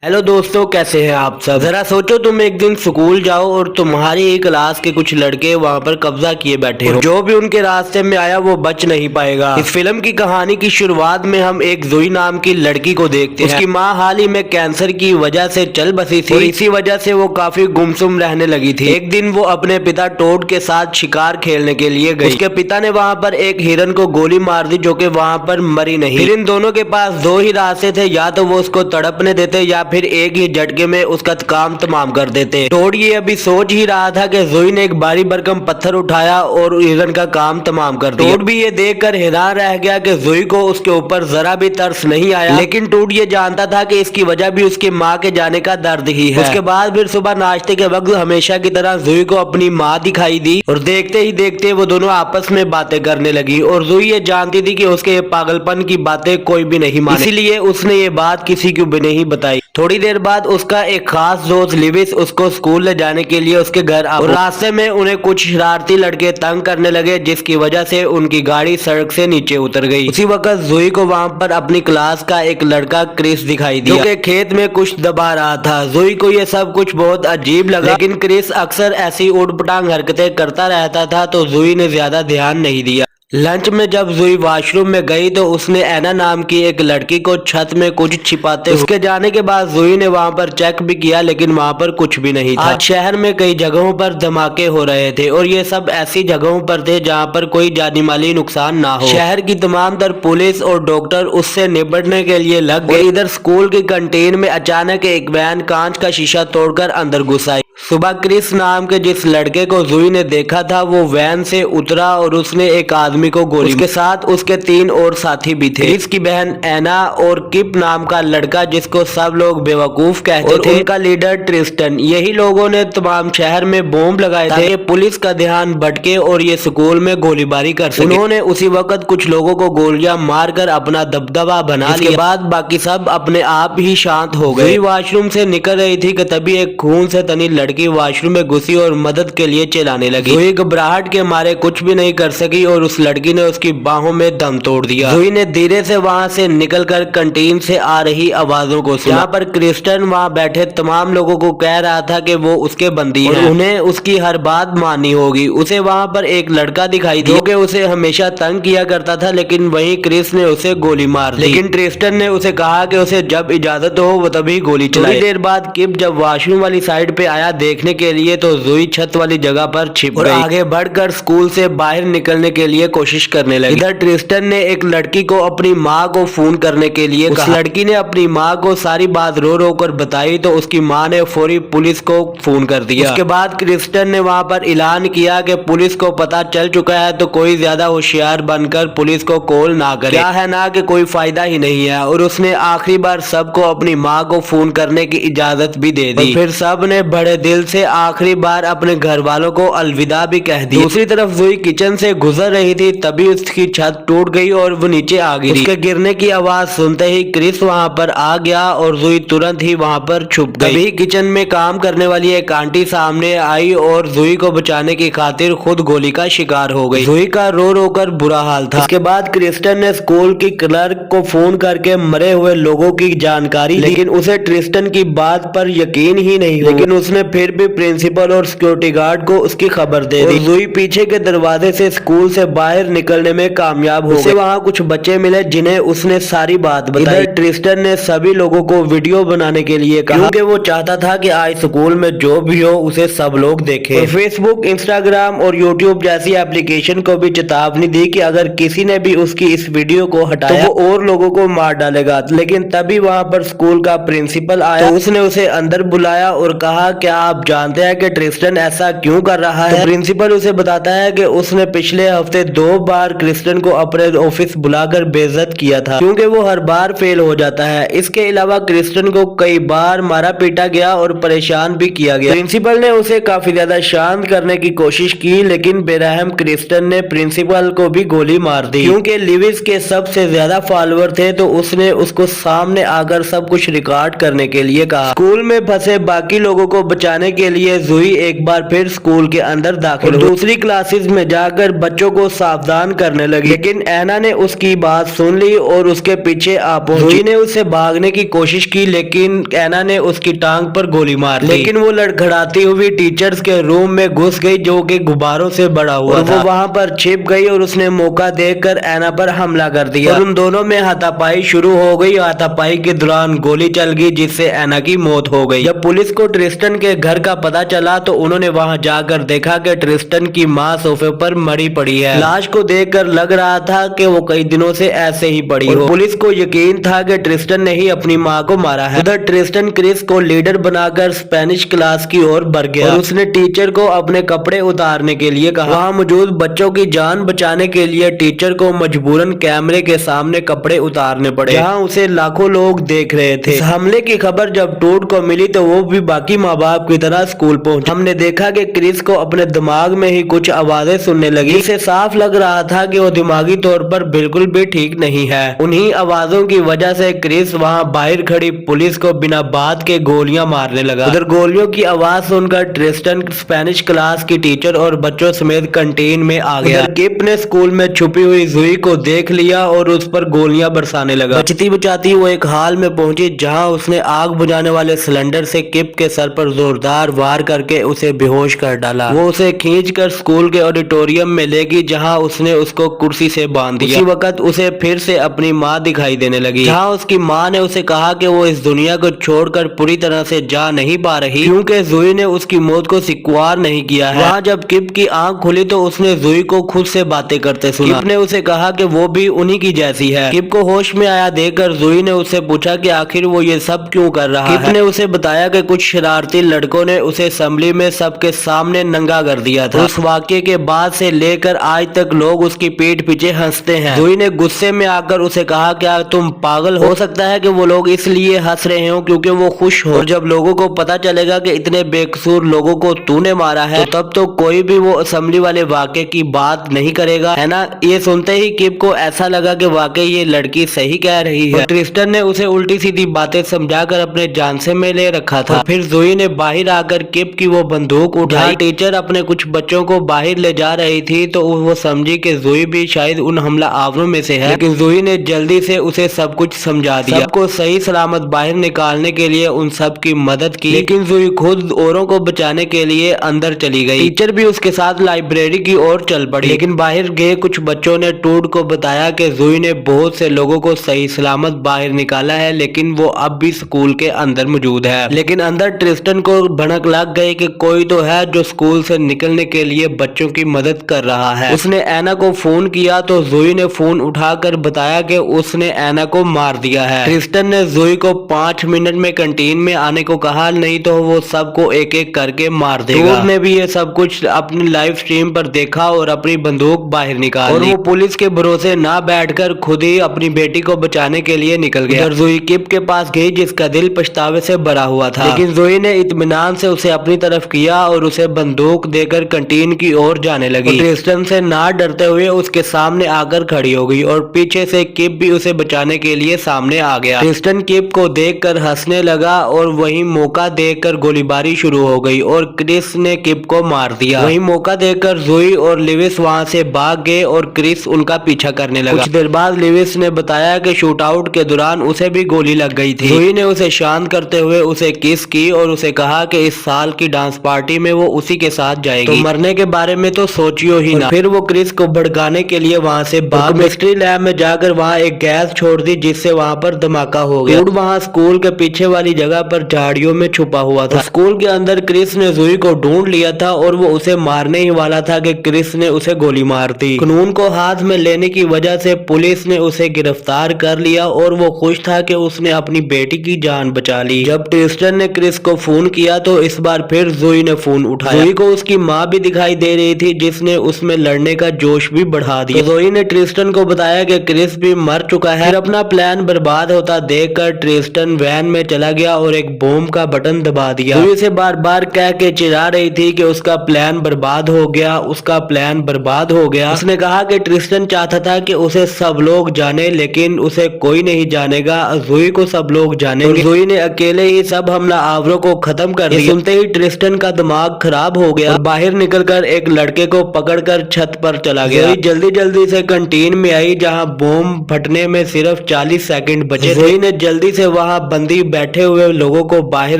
Hello दोस्तों, कैसे हैं आप सब। जरा सोचो, तुम एक दिन स्कूल जाओ और तुम्हारी ही क्लास के कुछ लड़के वहां पर कब्जा किए बैठे हो। जो भी उनके रास्ते में आया वो बच नहीं पाएगा। इस फिल्म की कहानी की शुरुआत में हम एक जुई नाम की लड़की को देखते हैं। उसकी माँ हाल ही में कैंसर की वजह से चल बसी थी और इसी वजह से वो काफी गुमसुम रहने लगी थी। एक दिन वो अपने पिता टोड के साथ शिकार खेलने के लिए गई। उसके पिता ने वहाँ पर एक हिरन को गोली मार दी जो कि वहाँ पर मरी नहीं। फिर इन दोनों के पास दो ही रास्ते थे, या तो वो उसको तड़पने देते या फिर एक ही झटके में उसका काम तमाम कर देते। टोड ये अभी सोच ही रहा था कि जुई ने एक भारी भरकम पत्थर उठाया और हिरन का काम तमाम कर दिया। टोड भी ये देखकर हैरान रह गया कि जुई को उसके ऊपर जरा भी तरस नहीं आया, लेकिन टोड ये जानता था कि इसकी वजह भी उसकी माँ के जाने का दर्द ही है। उसके बाद फिर सुबह नाश्ते के वक्त हमेशा की तरह जुई को अपनी माँ दिखाई दी और देखते ही देखते वो दोनों आपस में बातें करने लगी। और जुई ये जानती थी कि उसके ये पागलपन की बातें कोई भी नहीं माने, इसीलिए उसने ये बात किसी को भी नहीं बताई। थोड़ी देर बाद उसका एक खास दोस्त लिविस उसको स्कूल ले जाने के लिए उसके घर आ। और रास्ते में उन्हें कुछ शरारती लड़के तंग करने लगे, जिसकी वजह से उनकी गाड़ी सड़क से नीचे उतर गई। उसी वक्त जुई को वहां पर अपनी क्लास का एक लड़का क्रिस दिखाई दिया, जो कि खेत में कुछ दबा रहा था। जुई को ये सब कुछ बहुत अजीब लगा, लेकिन क्रिस अक्सर ऐसी उठपटांग हरकतें करता रहता था तो जुई ने ज्यादा ध्यान नहीं दिया। लंच में जब जुई वॉशरूम में गई तो उसने एना नाम की एक लड़की को छत में कुछ छिपाते उसके जाने के बाद जुई ने वहां पर चेक भी किया, लेकिन वहां पर कुछ भी नहीं था। आज शहर में कई जगहों पर धमाके हो रहे थे और ये सब ऐसी जगहों पर थे जहां पर कोई जानी माली नुकसान ना हो। शहर की तमाम तर पुलिस और डॉक्टर उससे निपटने के लिए लग गए। इधर स्कूल की कैंटीन में अचानक एक वैन कांच का शीशा तोड़कर अंदर घुस आई। सुबह क्रिस नाम के जिस लड़के को जुई ने देखा था वो वैन से उतरा और उसने एक आदमी को गोली। उसके साथ उसके 3 और साथी भी थे। क्रिस की बहन एना और किप नाम का लड़का, जिसको सब लोग बेवकूफ कहते थे, उनका लीडर ट्रिस्टन। यही लोगों ने तमाम शहर में बॉम्ब लगाए थे ताकि पुलिस का ध्यान भटके और ये स्कूल में गोलीबारी कर सके। उन्होंने उसी वक्त कुछ लोगों को गोलियां मारकर अपना दबदबा बना लिया। इसके बाद बाकी सब अपने आप ही शांत हो गए। वॉशरूम से निकल रही थी कि तभी एक खून से तनी लड़की वॉशरूम में घुसी और मदद के लिए चिल्लाने लगी। जुई घबराहट के मारे कुछ भी नहीं कर सकी और उस लड़की ने उसकी बाहों में दम तोड़ दिया। जुई ने धीरे से वहां से निकलकर कैंटीन से आ रही आवाजों को सुना। यहाँ पर क्रिस्टन वहां बैठे तमाम लोगों को कह रहा था कि वो उसके बंदी हैं और उन्हें उसकी हर बात माननी होगी। उसे वहां पर एक लड़का दिखाई दिया जो कि उसे हमेशा तंग किया करता था, लेकिन वहीं क्रिस ने उसे गोली मार दी। लेकिन ट्रिस्टन ने उसे कहा कि उसे जब इजाजत हो वो तभी गोली चलाए। थोड़ी देर बाद किप जब वॉशरूम वाली साइड पे आया देखने के लिए तो जुई छत वाली जगह पर छिप गई। आगे बढ़कर स्कूल से बाहर निकलने के लिए कोशिश करने लगी। इधर ट्रिस्टन ने एक लड़की को अपनी माँ को फोन करने के लिए कहा। उस लड़की ने अपनी माँ को सारी बात रो रो कर बताई तो उसकी माँ ने फौरी पुलिस को फोन कर दिया। उसके बाद ट्रिस्टन ने वहाँ पर ऐलान किया कि पुलिस को पता चल चुका है तो कोई ज्यादा होशियार बनकर पुलिस को कॉल ना करे। क्या है ना कि कोई फायदा ही नहीं है। और उसने आखिरी बार सबको अपनी माँ को फोन करने की इजाजत भी दे दी। फिर सब ने बड़े दिल से आखिरी बार अपने घर वालों को अलविदा भी कह दी। दूसरी तरफ जुई किचन से गुजर रही थी, तभी उसकी छत टूट गई और वो नीचे आ गिरी। उसके गिरने की आवाज सुनते ही क्रिस वहां पर आ गया और जुई तुरंत ही वहां पर छुप गई। तभी किचन में काम करने वाली एक आंटी सामने आई और जुई को बचाने की खातिर खुद गोली का शिकार हो गई। जुई का रो रो कर बुरा हाल था। उसके बाद क्रिस्टन ने स्कूल की क्लर्क को फोन करके मरे हुए लोगों की जानकारी, लेकिन उसे ट्रिस्टन की बात पर यकीन ही नहीं हुआ। लेकिन उसने फिर भी प्रिंसिपल और सिक्योरिटी गार्ड को उसकी खबर दे दी। जुई पीछे के दरवाजे से स्कूल से बाहर निकलने में कामयाब हो गई। वहाँ कुछ बच्चे मिले जिन्हें उसने सारी बात बताई। ट्रिस्टन ने सभी लोगों को वीडियो बनाने के लिए कहा क्योंकि वो चाहता था कि आज स्कूल में जो भी हो उसे सब लोग देखें। और फेसबुक, इंस्टाग्राम और यूट्यूब जैसी एप्लीकेशन को भी चेतावनी दी कि अगर किसी ने भी उसकी इस वीडियो को हटाया तो वो और लोगों को मार डालेगा। लेकिन तभी वहाँ पर स्कूल का प्रिंसिपल आया तो उसने उसे अंदर बुलाया और कहा, क्या आप जानते हैं कि ट्रिस्टन ऐसा क्यों कर रहा है? तो प्रिंसिपल उसे बताता है कि उसने पिछले हफ्ते 2 बार क्रिस्टन को अपने ऑफिस बुलाकर बेइज्जत किया था क्योंकि वो हर बार फेल हो जाता है। इसके अलावा क्रिस्टन को कई बार मारा पीटा गया और परेशान भी किया गया। प्रिंसिपल ने उसे काफी ज्यादा शांत करने की कोशिश की, लेकिन बेरहम क्रिस्टन ने प्रिंसिपल को भी गोली मार दी। क्योंकि लिविस के सबसे ज्यादा फॉलोअर थे तो उसने उसको सामने आकर सब कुछ रिकॉर्ड करने के लिए कहा। स्कूल में फंसे बाकी लोगों को बचाने बचाने के लिए जूही एक बार फिर स्कूल के अंदर दाखिल हुई। दूसरी क्लासेस में जाकर बच्चों को सावधान करने लगी, लेकिन ऐना ने उसकी बात सुन ली और उसके पीछे आ पहुंची। जूही ने उसे भागने की कोशिश की, लेकिन ऐना ने उसकी टांग पर गोली मार दी। लेकिन वो लड़खड़ाती हुई टीचर्स के रूम में घुस गई, जो कि गुब्बारों से बड़ा हुआ था। वो वहां पर छिप गई और उसने मौका देखकर ऐना पर हमला कर दिया और उन दोनों में हाथापाई शुरू हो गई। हाथापाई के दौरान गोली चल गई, जिससे ऐना की मौत हो गई। जब पुलिस को ट्रिस्टन के घर का पता चला तो उन्होंने वहां जाकर देखा कि ट्रिस्टन की मां सोफे पर मरी पड़ी है। लाश को देखकर लग रहा था कि वो कई दिनों से ऐसे ही पड़ी हो। पुलिस को यकीन था कि ट्रिस्टन ने ही अपनी मां को मारा है। उधर ट्रिस्टन क्रिस को लीडर बनाकर स्पेनिश क्लास की ओर बढ़ गया और उसने टीचर को अपने कपड़े उतारने के लिए कहा। वहां मौजूद बच्चों की जान बचाने के लिए टीचर को मजबूरन कैमरे के सामने कपड़े उतारने पड़े, जहां उसे लाखों लोग देख रहे थे। इस हमले की खबर जब टूड को मिली तो वो भी बाकी माँ बाप की तरह स्कूल पहुंचा। हमने देखा कि क्रिस को अपने दिमाग में ही कुछ आवाजें सुनने लगी, जिससे साफ लग रहा था कि वो दिमागी तौर पर बिल्कुल भी ठीक नहीं है। उन्हीं आवाजों की वजह से क्रिस वहां बाहर खड़ी पुलिस को बिना बात के गोलियां मारने लगा। उधर गोलियों की आवाज सुनकर ट्रिस्टन स्पेनिश क्लास की टीचर और बच्चों समेत कैंटीन में आ गया। किप ने स्कूल में छुपी हुई जूही को देख लिया और उस पर गोलियां बरसाने लगा। बचती बचाती वो एक हाल में पहुंची, जहां उसने आग बुझाने वाले सिलेंडर से किप के सर पर जोरदार वार करके उसे बेहोश कर डाला। वो उसे खींचकर स्कूल के ऑडिटोरियम में ले गई, जहां उसने उसको कुर्सी से बांध दिया। उसी वक्त उसे फिर से अपनी माँ दिखाई देने लगी, जहां उसकी माँ ने उसे कहा कि वो इस दुनिया को छोड़कर पूरी तरह से जा नहीं पा रही, क्योंकि जूही ने उसकी मौत को स्वीकार नहीं किया है। वहाँ जब किप की आंख खुली तो उसने जूही को खुद से बातें करते सुना। किप ने उसे कहा कि वो भी उन्हीं की जैसी है। किप को होश में आया देखकर जूही ने उससे पूछा कि आखिर वो ये सब क्यों कर रहा है। किप ने उसे बताया कि कुछ शरारती लड़कों ने उसे असेंबली में सबके सामने नंगा कर दिया था। उस वाक्य के बाद से लेकर आज तक लोग उसकी पीठ पीछे हंसते हैं। जूही ने गुस्से में आकर उसे कहा, क्या तुम पागल हो सकता है कि वो लोग इसलिए हंस रहे हो क्योंकि वो खुश हो, और जब लोगों को पता चलेगा कि इतने बेकसूर लोगों को तूने मारा है तो तब तो कोई भी वो असेंबली वाले वाक्य की बात नहीं करेगा, है ना। ये सुनते ही किप को ऐसा लगा कि वाकई ये लड़की सही कह रही है। ट्रिस्टन ने उसे उल्टी सीधी बातें समझाकर अपने जानसे में ले रखा था। फिर जूही ने बाहर आकर किप की वो बंदूक उठाई। टीचर अपने कुछ बच्चों को बाहर ले जा रही थी तो वो समझी कि जूही भी शायद उन हमला आवरों में से है, लेकिन जूही ने जल्दी से उसे सब कुछ समझा दिया। सबको सही सलामत बाहर निकालने के लिए उन सब की मदद की, लेकिन जूही खुद औरों को बचाने के लिए अंदर चली गई। टीचर भी उसके साथ लाइब्रेरी की ओर चल पड़ी, लेकिन बाहर गए कुछ बच्चों ने टूड को बताया कि जूही ने बहुत से लोगों को सही सलामत बाहर निकाला है, लेकिन वो अब भी स्कूल के अंदर मौजूद है। लेकिन अंदर ट्रिस्टन को भनक लग गई कि कोई तो है जो स्कूल से निकलने के लिए बच्चों की मदद कर रहा है। उसने ऐना को फोन किया तो जूही ने फोन उठाकर बताया कि उसने ऐना को मार दिया है। ट्रिस्टन ने जूही को 5 मिनट में कैंटीन में आने को कहा, नहीं तो वो सबको एक एक करके मार देगा। टूड ने भी ये सब कुछ अपनी लाइव स्ट्रीम पर देखा और अपनी बंदूक बाहर निकाल ली, और वो पुलिस के भरोसे ना बैठकर खुद ही अपनी बेटी को बचाने के लिए निकल गया। जूही किप के पास गई, जिसका दिल पछतावे से भरा हुआ था, लेकिन जूही ने इत्मीनान से उसे अपनी तरफ किया और उसे बंदूक देकर कैंटीन की ओर जाने लगी। ट्रिस्टन से ना डरते हुए उसके सामने आकर खड़ी हो गई और पीछे से किप भी उसे बचाने के लिए सामने आ गया। ट्रिस्टन किप को देखकर हंसने लगा और वही मौका देखकर गोलीबारी शुरू हो गई और क्रिस ने किप को मार दिया। वही मौका देखकर जूही और लिविस वहां से भाग गए और क्रिस उनका पीछा करने लगा। कुछ देर बाद लिविस ने बताया कि शूट आउट के दौरान उसे भी गोली लग गई थी। जूही ने उसे शांत करते हुए उसे किस की और उसे कहा कि इस साल की डांस पार्टी में वो उसी के साथ जाएगी, तो मरने के बारे में तो सोचियो ही ना। फिर वो क्रिस को भड़काने के लिए वहां से भाग केमिस्ट्री लैब में जाकर वहां एक गैस छोड़ दी, जिससे वहां पर धमाका हो गया। टूड वहां स्कूल के पीछे वाली जगह पर झाड़ियों में छुपा हुआ था। स्कूल के अंदर क्रिस ने जूही को ढूंढ लिया था और वो उसे मारने ही वाला था कि क्रिस ने उसे गोली मार दी। कानून को हाथ में लेने की वजह से पुलिस ने उसे गिरफ्तार कर लिया और वो खुश था कि उसने अपनी बेटी की जान बचा ली। जब ट्रिस्टन ने क्रिस को फोन किया तो इस बार फिर जूही ने फोन उठाया। जूही को उसकी माँ भी दिखाई दे रही थी, जिसने उसमें लड़ने का जोश भी बढ़ा दिया। तो जूही ने ट्रिस्टन को बताया कि क्रिस भी मर चुका है। फिर अपना प्लान बर्बाद होता देखकर ट्रिस्टन वैन में चला गया और एक बॉम्ब का बटन दबा दिया। जूही से बार बार कह के चिढ़ा रही थी कि उसका प्लान बर्बाद हो गया, उसका प्लान बर्बाद हो गया। उसने कहा कि ट्रिस्टन चाहता था कि उसे सब लोग जाने, लेकिन उसे कोई नहीं जानेगा, जूही को सब लोग जानेंगे। जूही ने अकेले ही सब हमला आवरों को खत्म कर कर दिया। सुनते ही ट्रिस्टन का दिमाग खराब हो गया और बाहर निकलकर एक लड़के को पकड़कर छत पर चला गया। जोई जल्दी जल्दी से कैंटीन में आई जहां बम फटने में सिर्फ 40 सेकंड बचे। जोई ने जल्दी से वहां बंदी बैठे हुए लोगों को बाहर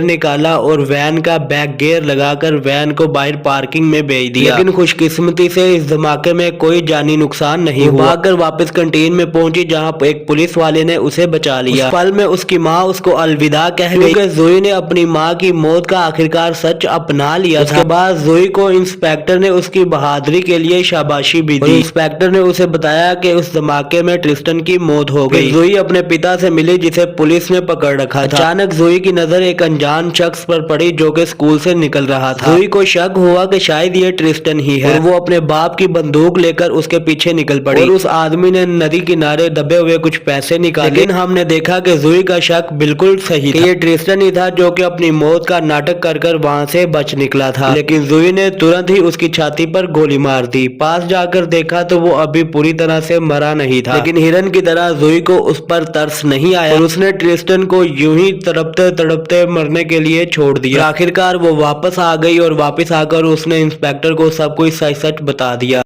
निकाला और वैन का बैक गियर लगाकर वैन को बाहर पार्किंग में भेज दिया। लेकिन खुशकिस्मती से इस धमाके में कोई जानी नुकसान नहीं हुआ। भागकर वापस कैंटीन में पहुंची जहां एक पुलिस वाले ने उसे बचा लिया। उस पल में उसकी माँ उसको अलविदा कह गई क्योंकि जोई ने अपनी माँ की मौत का आखिरकार सच अपना लिया था। उसके बाद जोई को इंस्पेक्टर ने उसकी बहादुरी के लिए शाबाशी भी दी। इंस्पेक्टर ने उसे बताया कि उस धमाके में ट्रिस्टन की मौत हो गई। जोई अपने पिता से मिली जिसे पुलिस ने पकड़ रखा था। अचानक जोई की नजर एक अनजान शख्स पर पड़ी जो कि स्कूल से निकल रहा था। जोई को शक हुआ कि शायद ये ट्रिस्टन ही है और वो अपने बाप की बंदूक लेकर उसके पीछे निकल पड़ी और उस आदमी ने नदी किनारे दबे हुए कुछ पैसे निकाले। लेकिन हमने देखा कि जोई का शक बिल्कुल सही था। ये ट्रिस्टन ही था जो कि अपनी मौत का नाटक कर वहां से बच निकला था। लेकिन जोई ने तुरंत ही उसकी छाती पर गोली मार दी। पास जाकर देखा तो वो अभी पूरी तरह से मरा नहीं था। लेकिन हिरन की तरह जोई को उस पर तरस नहीं आया और उसने ट्रिस्टन को यूं ही तड़पते तड़पते मरने के लिए छोड़ दिया। आखिरकार वो वापस आ गई और वापस आकर उसने इंस्पेक्टर को सब कुछ सच सच बता दिया।